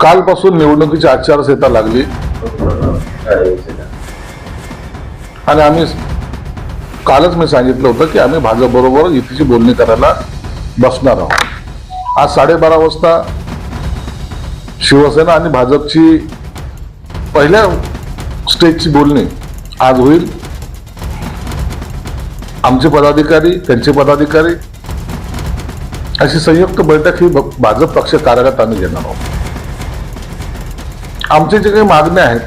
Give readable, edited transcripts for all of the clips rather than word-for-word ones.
कालपासून निवडणुकीची आचारसंहिता लागली आणि आम्ही कालच मी सांगितलं होतं की आम्ही भाजप बरोबर युतीची बोलणी करायला बसणार आहोत. आज 12:30 वाजता शिवसेना आणि भाजपची पहिल्या स्टेजची बोलणी आज होईल. आमचे पदाधिकारी, त्यांचे पदाधिकारी अशी संयुक्त बैठक ही भाजप पक्ष कार्यालयात आम्ही घेणार आहोत. आमचे जे काही मागण्या आहेत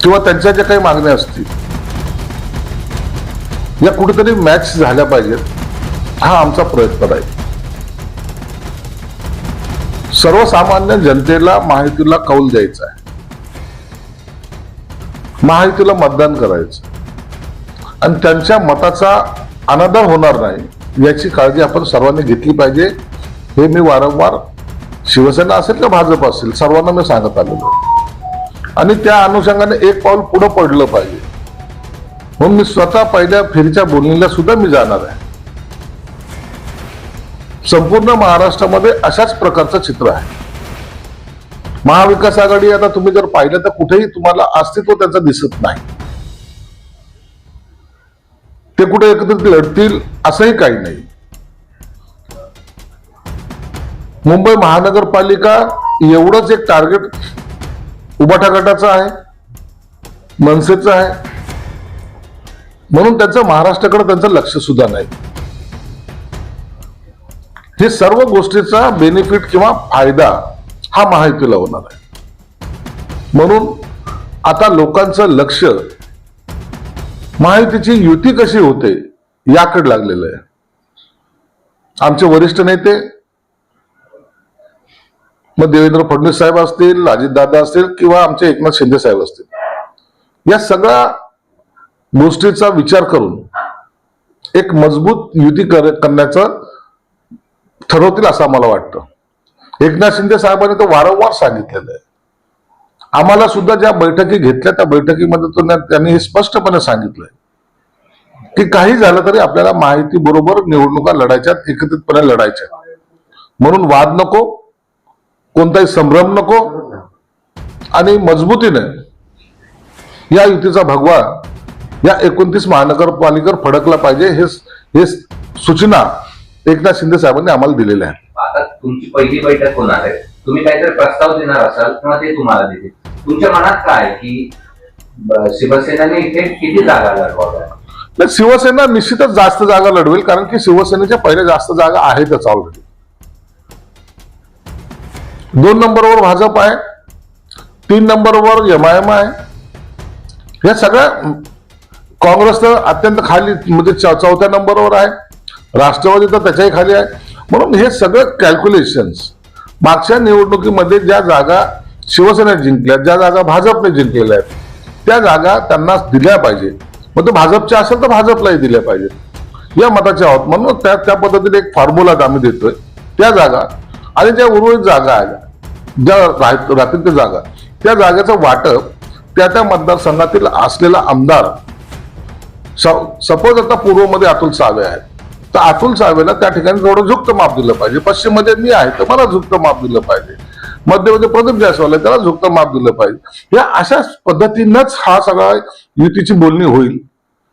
किंवा त्यांच्या ज्या काही मागण्या असतील या कुठेतरी मॅच झाल्या पाहिजेत, हा आमचा प्रयत्न आहे. सर्वसामान्य जनतेला महायुतीला कौल द्यायचा आहे, महायुतीला मतदान करायचं आणि त्यांच्या मताचा अनादर होणार नाही याची काळजी आपण सर्वांनी घेतली पाहिजे. हे मी वारंवार शिवसेना असेल किंवा भाजप असेल सर्वांना मी सांगत आलेलो आणि त्या अनुषंगाने एक पाऊल पुढे पडलं पाहिजे म्हणून मी स्वतः पहिल्या फेरीच्या बोलणीला सुद्धा मी जाणार आहे. संपूर्ण महाराष्ट्रामध्ये अशाच प्रकारचं चित्र आहे. महाविकास आघाडी आता तुम्ही जर पाहिलं तर कुठेही तुम्हाला अस्तित्व त्याचं दिसत नाही. ते कुठे एकत्रित लढतील असंही काही नाही. मुंबई महानगरपालिका एवढंच एक टार्गेट उबाटा गटाचं आहे, मनसेचं आहे, म्हणून त्यांचं महाराष्ट्राकडे त्यांचं लक्ष सुद्धा नाही. हे सर्व गोष्टीचा बेनिफिट किंवा फायदा हा महायुतीला होणार आहे. म्हणून आता लोकांचं लक्ष महायुतीची युती कशी होते याकडे लागलेलं आहे. आमचे वरिष्ठ नेते मग देवेंद्र फडणवीस साहेब असतील, अजितदादा असतील किंवा आमचे एकनाथ शिंदे साहेब असतील, या सगळ्या गोष्टीचा विचार करून एक मजबूत युती करण्याचं ठरवतील असं आम्हाला वाटतं. एकनाथ शिंदे साहेबांनी तर वारंवार सांगितलेलं आहे. आम्हाला सुद्धा ज्या बैठकी घेतल्या त्या बैठकीमध्ये त्यांनी हे स्पष्टपणे सांगितलंय की काही झालं तरी आपल्याला महायुती बरोबर निवडणुका लढायच्या, एकत्रितपणे लढायच्या. म्हणून वाद नको, कोणताही संभ्रम नको आणि मजबूतीने या युतीचा भगवा या 29 महानगरपालिकेवर फडकला पाहिजे. हे सूचना एकनाथ शिंदे साहेबांनी आम्हाला दिलेल्या आहे. आता तुमची पहिली बैठक होणार आहे, तुम्ही काहीतरी प्रस्ताव देणार असाल किंवा ते तुम्हाला देतील. तुमच्या मनात काय की शिवसेनेने इथे किती जागा लढवाव्या? शिवसेना निश्चितच जास्त जागा लढवेल, कारण की शिवसेनेच्या पहिल्या जास्त जागा आहेतच ऑलरेडी. 2 नंबरवर भाजप आहे, 3 नंबरवर MIM आहे. या सगळ्या काँग्रेस तर अत्यंत खाली म्हणजे 4थ्या नंबरवर आहे, राष्ट्रवादी तर त्याच्याही खाली आहे. म्हणून हे सगळं कॅल्क्युलेशन्स मागच्या निवडणुकीमध्ये ज्या जागा शिवसेना जिंकल्या, ज्या जागा भाजपने जिंकलेल्या आहेत त्या जागा त्यांना दिल्या पाहिजे. मग तो भाजपच्या असेल तर भाजपलाही दिल्या पाहिजे या मताचे आहोत. म्हणून त्या पद्धतीने एक फॉर्म्युला आम्ही देतोय. त्या जागा आणि ज्या उर्वरित जागा आहेत, ज्या राहतील त्या जागा, त्या जागेचं वाटप त्या मतदारसंघातील असलेला आमदार, सपोज आता पूर्वमध्ये अतुल सावे आहेत तर अतुल सावेला त्या ठिकाणी थोडं झुकतं माप दिलं पाहिजे. पश्चिम मध्ये मी आहे तर मला झुकतं माप दिलं पाहिजे. मध्यमध्ये प्रदीप जायस्वाल आहे, त्याला झुकतं माप दिलं पाहिजे. या अशा पद्धतीनंच हा सगळा युतीची बोलणी होईल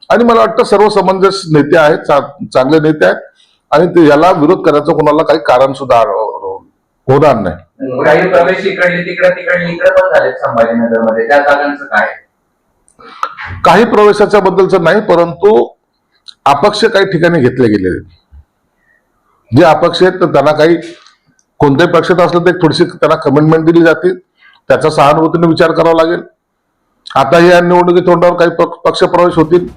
आणि मला वाटतं सर्व समंजस नेते आहेत, चांगले नेते आहेत आणि ते याला विरोध करायचं कोणाला काही कारण सुद्धा होणार नाही. काही प्रवेश इकडे तिकडे पण झाले संभाजीनगरमध्ये, त्या जागांचं काय? काही प्रवेशाच्या बद्दलचं नाही, परंतु अपक्ष काही ठिकाणी घेतले गेले. जे अपक्ष आहेत तर त्यांना काही कोणत्याही पक्षात असलं तर थोडीशी त्यांना कमिटमेंट दिली जाते, त्याचा सहानुभूतीने विचार करावा लागेल. आता या निवडणुकीत तोंडावर काही पक्ष प्रवेश होतील,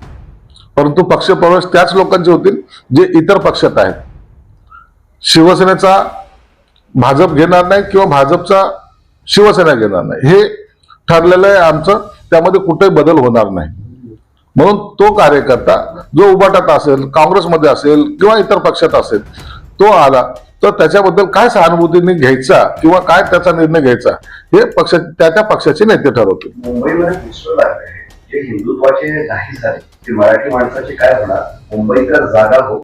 परंतु पक्ष प्रवेश त्याच लोकांचे होतील जे इतर पक्षात आहेत. शिवसेनेचा भाजप घेणार नाही किंवा भाजपचा शिवसेना घेणार नाही, हे ठरलेलं आहे आमचं. त्यामध्ये कुठेही बदल होणार नाही. म्हणून तो कार्यकर्ता जो उबाटात असेल, काँग्रेसमध्ये असेल किंवा इतर पक्षात असेल, तो आला तर त्याच्याबद्दल काय सहानुभूतीने घ्यायचा किंवा काय त्याचा निर्णय घ्यायचा हे पक्ष त्या पक्षाचे नेते ठरवतील. मुंबईमध्ये दिसू लागले जे हिंदुत्वाचे नाही झाले ते मराठी माणसाचे काय होणार, मुंबईकर जागा हो